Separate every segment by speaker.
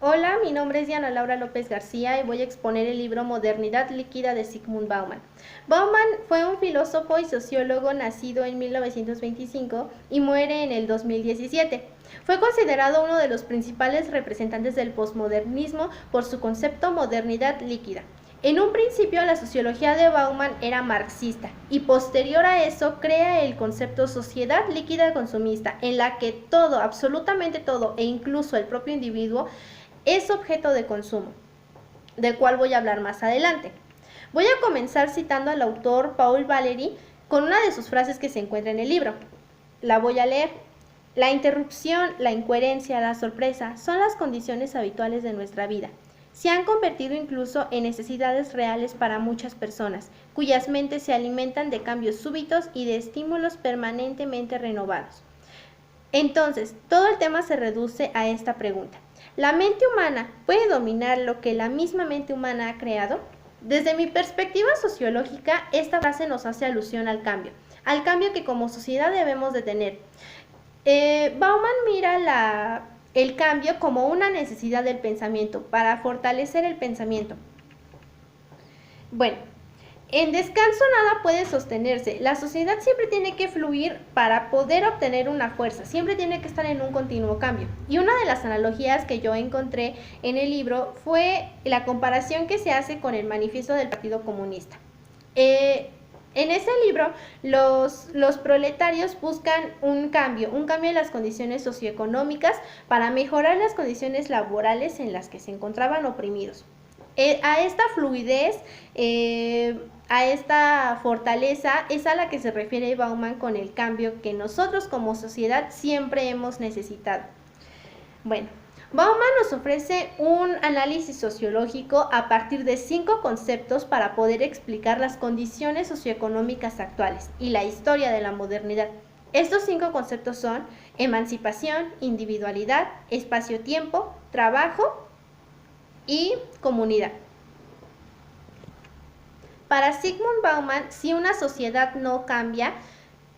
Speaker 1: Hola, mi nombre es Diana Laura López García y voy a exponer el libro Modernidad líquida de Zygmunt Bauman. Bauman fue un filósofo y sociólogo nacido en 1925 y muere en el 2017. Fue considerado uno de los principales representantes del posmodernismo por su concepto modernidad líquida. En un principio la sociología de Bauman era marxista y posterior a eso crea el concepto sociedad líquida consumista, en la que todo, absolutamente todo e incluso el propio individuo es objeto de consumo, del cual voy a hablar más adelante. Voy a comenzar citando al autor Paul Valéry con una de sus frases que se encuentra en el libro. La voy a leer. La interrupción, la incoherencia, la sorpresa son las condiciones habituales de nuestra vida. Se han convertido incluso en necesidades reales para muchas personas, cuyas mentes se alimentan de cambios súbitos y de estímulos permanentemente renovados. Entonces, todo el tema se reduce a esta pregunta. ¿La mente humana puede dominar lo que la misma mente humana ha creado? Desde mi perspectiva sociológica, esta frase nos hace alusión al cambio que como sociedad debemos de tener. Bauman mira el cambio como una necesidad del pensamiento, para fortalecer el pensamiento. Bueno, en descanso nada puede sostenerse. La sociedad siempre tiene que fluir para poder obtener una fuerza. Siempre tiene que estar en un continuo cambio. Y una de las analogías que yo encontré en el libro fue la comparación que se hace con el manifiesto del Partido Comunista. En ese libro, los proletarios buscan un cambio en las condiciones socioeconómicas para mejorar las condiciones laborales en las que se encontraban oprimidos. A esta fluidez, a esta fortaleza es a la que se refiere Bauman con el cambio que nosotros como sociedad siempre hemos necesitado. Bueno, Bauman nos ofrece un análisis sociológico a partir de 5 conceptos para poder explicar las condiciones socioeconómicas actuales y la historia de la modernidad. Estos 5 conceptos son emancipación, individualidad, espacio-tiempo, trabajo y comunidad. Para Zygmunt Bauman, si una sociedad no cambia,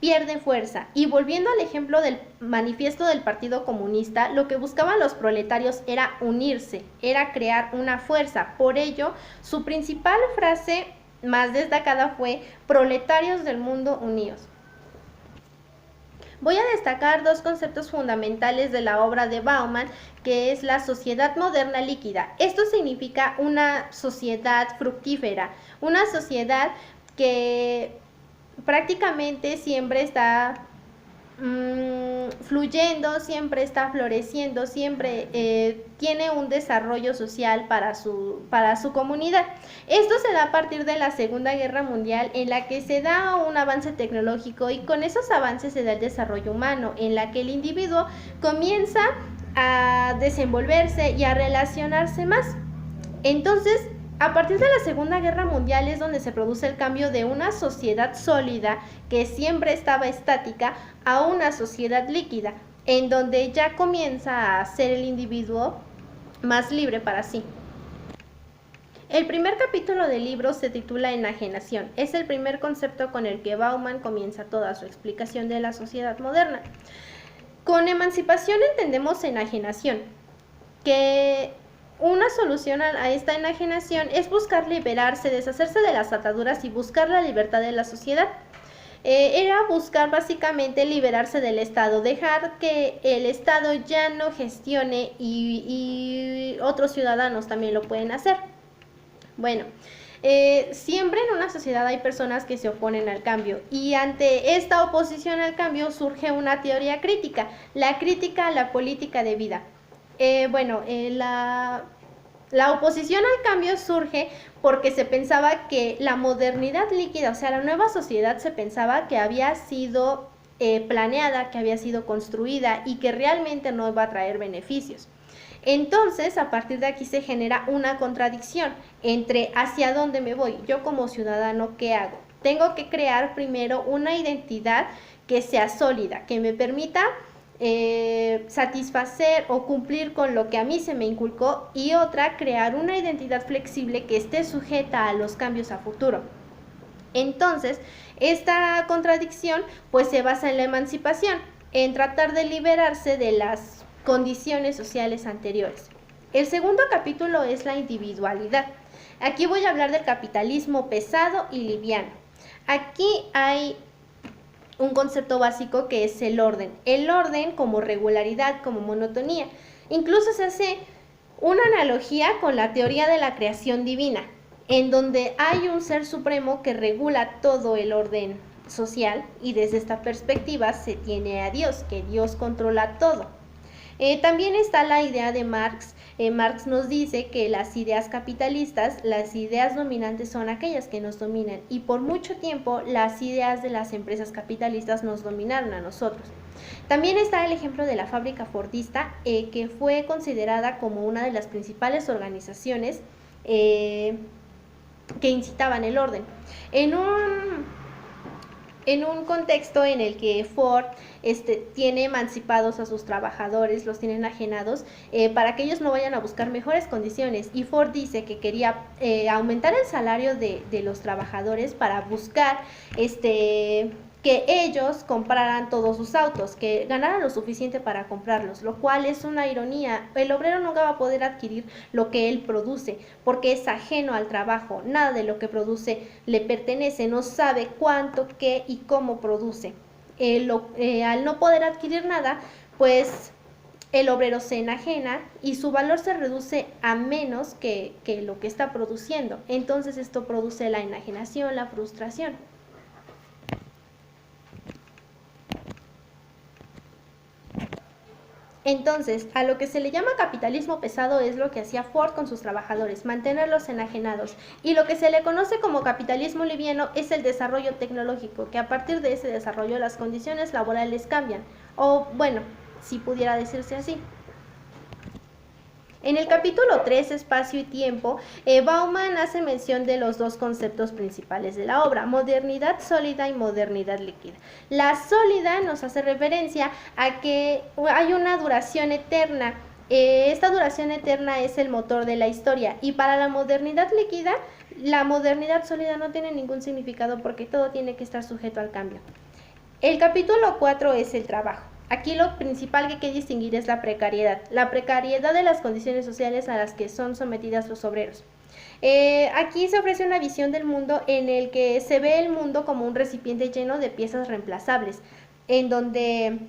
Speaker 1: pierde fuerza. Y volviendo al ejemplo del manifiesto del Partido Comunista, lo que buscaban los proletarios era unirse, era crear una fuerza. Por ello, su principal frase más destacada fue "Proletarios del mundo unidos". Voy a destacar 2 conceptos fundamentales de la obra de Bauman, que es la sociedad moderna líquida. Esto significa una sociedad fructífera, una sociedad que prácticamente siempre está fluyendo, siempre está floreciendo, siempre tiene un desarrollo social para su comunidad. Esto se da a partir de la Segunda Guerra Mundial, en la que se da un avance tecnológico y con esos avances se da el desarrollo humano, en la que el individuo comienza a desenvolverse y a relacionarse más. Entonces, a partir de la Segunda Guerra Mundial es donde se produce el cambio de una sociedad sólida, que siempre estaba estática, a una sociedad líquida, en donde ya comienza a ser el individuo más libre para sí. El primer capítulo del libro se titula Enajenación. Es el primer concepto con el que Bauman comienza toda su explicación de la sociedad moderna. Con emancipación entendemos enajenación, que una solución a esta enajenación es buscar liberarse, deshacerse de las ataduras y buscar la libertad de la sociedad. Era buscar básicamente liberarse del Estado, dejar que el Estado ya no gestione y otros ciudadanos también lo pueden hacer. Bueno, siempre en una sociedad hay personas que se oponen al cambio y ante esta oposición al cambio surge una teoría crítica, la crítica a la política de vida. La oposición al cambio surge porque se pensaba que la modernidad líquida, o sea, la nueva sociedad, se pensaba que había sido planeada, que había sido construida y que realmente no iba a traer beneficios. Entonces, a partir de aquí se genera una contradicción entre hacia dónde me voy. Yo como ciudadano, ¿qué hago? Tengo que crear primero una identidad que sea sólida, que me permita satisfacer o cumplir con lo que a mí se me inculcó, y otra, crear una identidad flexible que esté sujeta a los cambios a futuro. Entonces, esta contradicción pues se basa en la emancipación, en tratar de liberarse de las condiciones sociales anteriores. El segundo capítulo es la individualidad. Aquí voy a hablar del capitalismo pesado y liviano. Aquí hay un concepto básico que es el orden. El orden como regularidad, como monotonía. Incluso se hace una analogía con la teoría de la creación divina, en donde hay un ser supremo que regula todo el orden social, y desde esta perspectiva se tiene a Dios, que Dios controla todo. También está la idea de Marx. Marx nos dice que las ideas capitalistas, las ideas dominantes son aquellas que nos dominan, y por mucho tiempo las ideas de las empresas capitalistas nos dominaron a nosotros. También está el ejemplo de la fábrica fordista, que fue considerada como una de las principales organizaciones que incitaban el orden. En un contexto en el que Ford tiene emancipados a sus trabajadores, los tiene enajenados, para que ellos no vayan a buscar mejores condiciones. Y Ford dice que quería aumentar el salario de los trabajadores para buscar que ellos compraran todos sus autos, que ganaran lo suficiente para comprarlos, lo cual es una ironía. El obrero nunca va a poder adquirir lo que él produce, porque es ajeno al trabajo, nada de lo que produce le pertenece, no sabe cuánto, qué y cómo produce. Al no poder adquirir nada, pues el obrero se enajena y su valor se reduce a menos que lo que está produciendo. Entonces esto produce la enajenación, la frustración. Entonces, a lo que se le llama capitalismo pesado es lo que hacía Ford con sus trabajadores, mantenerlos enajenados. Y lo que se le conoce como capitalismo liviano es el desarrollo tecnológico, que a partir de ese desarrollo las condiciones laborales cambian. O bueno, si pudiera decirse así. En el capítulo 3, Espacio y Tiempo, Bauman hace mención de los dos conceptos principales de la obra, modernidad sólida y modernidad líquida. La sólida nos hace referencia a que hay una duración eterna. Esta duración eterna es el motor de la historia, y para la modernidad líquida, la modernidad sólida no tiene ningún significado porque todo tiene que estar sujeto al cambio. El capítulo 4 es el trabajo. Aquí lo principal que hay que distinguir es la precariedad de las condiciones sociales a las que son sometidas los obreros. Aquí se ofrece una visión del mundo en el que se ve el mundo como un recipiente lleno de piezas reemplazables, en donde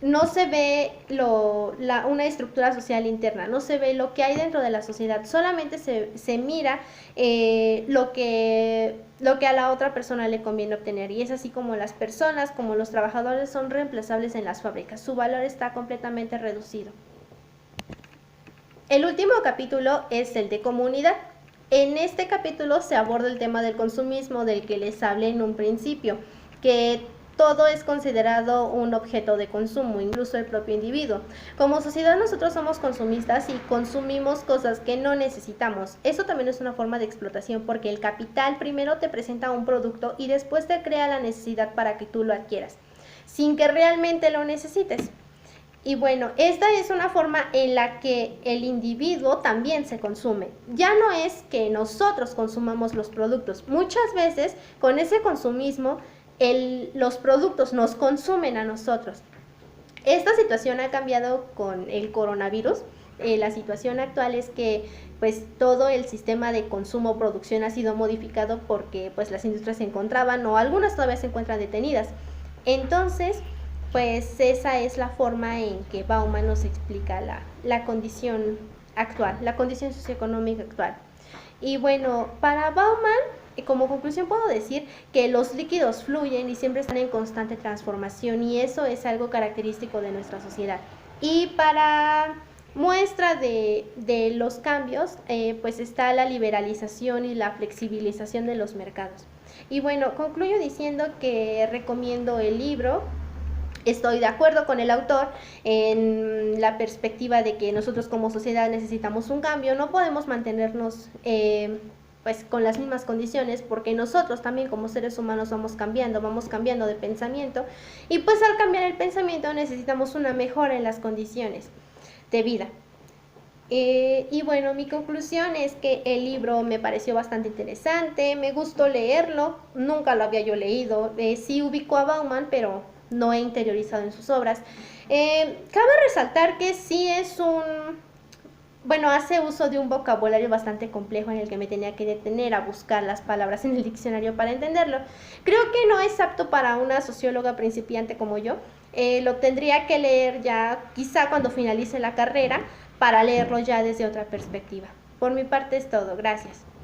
Speaker 1: no se ve una estructura social interna, no se ve lo que hay dentro de la sociedad, solamente se mira lo que a la otra persona le conviene obtener, y es así como las personas, como los trabajadores son reemplazables en las fábricas, su valor está completamente reducido. El último capítulo es el de comunidad. En este capítulo se aborda el tema del consumismo del que les hablé en un principio, que todo es considerado un objeto de consumo, incluso el propio individuo. Como sociedad nosotros somos consumistas y consumimos cosas que no necesitamos. Eso también es una forma de explotación, porque el capital primero te presenta un producto y después te crea la necesidad para que tú lo adquieras, sin que realmente lo necesites. Y bueno, esta es una forma en la que el individuo también se consume. Ya no es que nosotros consumamos los productos. Muchas veces con ese consumismo los productos nos consumen a nosotros. Esta situación ha cambiado con el coronavirus. La situación actual es que pues todo el sistema de consumo producción ha sido modificado porque pues las industrias se encontraban, o algunas todavía se encuentran detenidas. Entonces pues esa es la forma en que Bauman nos explica la condición actual, la condición socioeconómica actual. Y bueno, para Bauman, como conclusión puedo decir que los líquidos fluyen y siempre están en constante transformación, y eso es algo característico de nuestra sociedad. Y para muestra de los cambios, pues está la liberalización y la flexibilización de los mercados. Y bueno, concluyo diciendo que recomiendo el libro. Estoy de acuerdo con el autor en la perspectiva de que nosotros como sociedad necesitamos un cambio. No podemos mantenernos pues con las mismas condiciones, porque nosotros también como seres humanos vamos cambiando de pensamiento, y pues al cambiar el pensamiento necesitamos una mejora en las condiciones de vida. Y bueno, mi conclusión es que el libro me pareció bastante interesante, me gustó leerlo, nunca lo había yo leído, sí ubico a Bauman, pero no he interiorizado en sus obras. Cabe resaltar que sí es bueno, hace uso de un vocabulario bastante complejo en el que me tenía que detener a buscar las palabras en el diccionario para entenderlo. Creo que no es apto para una socióloga principiante como yo. Lo tendría que leer ya quizá cuando finalice la carrera para leerlo ya desde otra perspectiva. Por mi parte es todo. Gracias.